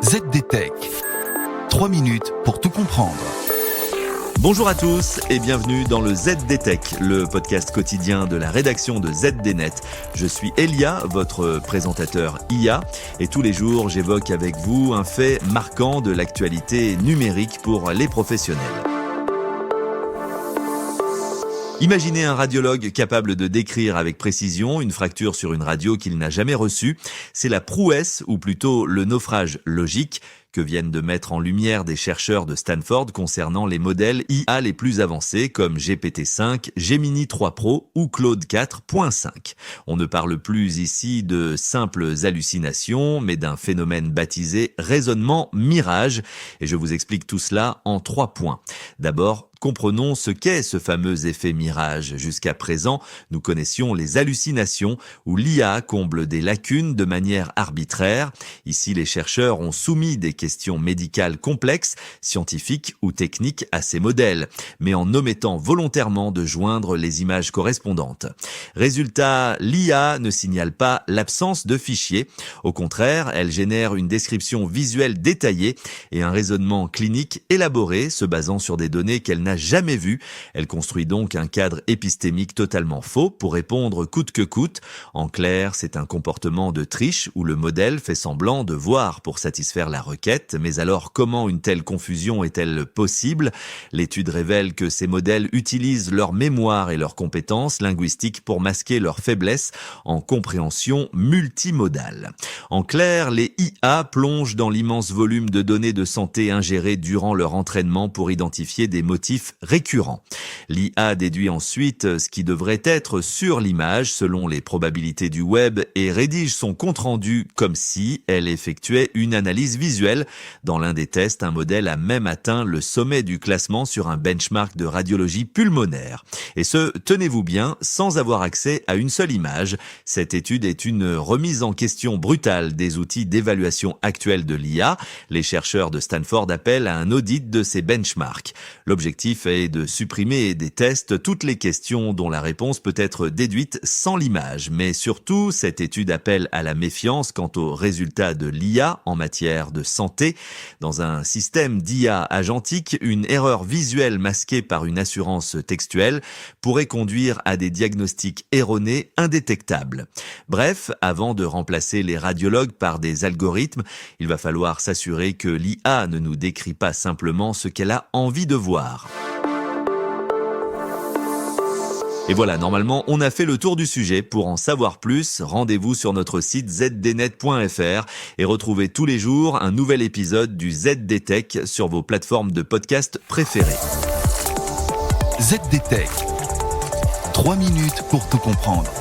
ZDTech. 3 minutes pour tout comprendre. Bonjour à tous et bienvenue dans le ZDTech, le podcast quotidien de la rédaction de ZDNet. Je suis Elia, votre présentateur IA, et tous les jours j'évoque avec vous un fait marquant de l'actualité numérique pour les professionnels. Imaginez un radiologue capable de décrire avec précision une fracture sur une radio qu'il n'a jamais reçue. C'est la prouesse, ou plutôt le naufrage logique, que viennent de mettre en lumière des chercheurs de Stanford concernant les modèles IA les plus avancés comme GPT-5, Gemini 3 Pro ou Claude 4.5. On ne parle plus ici de simples hallucinations, mais d'un phénomène baptisé raisonnement mirage. Et je vous explique tout cela en 3 points. D'abord, comprenons ce qu'est ce fameux effet mirage. Jusqu'à présent, nous connaissions les hallucinations où l'IA comble des lacunes de manière arbitraire. Ici, les chercheurs ont soumis des questions médicales complexes, scientifiques ou techniques à ces modèles, mais en omettant volontairement de joindre les images correspondantes. Résultat, l'IA ne signale pas l'absence de fichiers. Au contraire, elle génère une description visuelle détaillée et un raisonnement clinique élaboré se basant sur des données qu'elle n'a jamais vues. Elle construit donc un cadre épistémique totalement faux pour répondre coûte que coûte. En clair, c'est un comportement de triche où le modèle fait semblant de voir pour satisfaire la requête. Mais alors, comment une telle confusion est-elle possible ? L'étude révèle que ces modèles utilisent leur mémoire et leurs compétences linguistiques pour masquer leurs faiblesses en compréhension multimodale. En clair, les IA plongent dans l'immense volume de données de santé ingérées durant leur entraînement pour identifier des motifs récurrents. L'IA déduit ensuite ce qui devrait être sur l'image selon les probabilités du web et rédige son compte-rendu comme si elle effectuait une analyse visuelle. Dans l'un des tests, un modèle a même atteint le sommet du classement sur un benchmark de radiologie pulmonaire. Et ce, tenez-vous bien, sans avoir accès à une seule image. Cette étude est une remise en question brutale des outils d'évaluation actuels de l'IA. Les chercheurs de Stanford appellent à un audit de ces benchmarks. L'objectif est de supprimer des tests toutes les questions dont la réponse peut être déduite sans l'image. Mais surtout, cette étude appelle à la méfiance quant aux résultats de l'IA en matière de santé. Dans un système d'IA agentique, une erreur visuelle masquée par une assurance textuelle pourrait conduire à des diagnostics erronés indétectables. Bref, avant de remplacer les radiologues par des algorithmes, il va falloir s'assurer que l'IA ne nous décrit pas simplement ce qu'elle a envie de voir. Et voilà, normalement, on a fait le tour du sujet. Pour en savoir plus, rendez-vous sur notre site zdnet.fr et retrouvez tous les jours un nouvel épisode du ZDTech sur vos plateformes de podcast préférées. ZDTech. 3 minutes pour tout comprendre.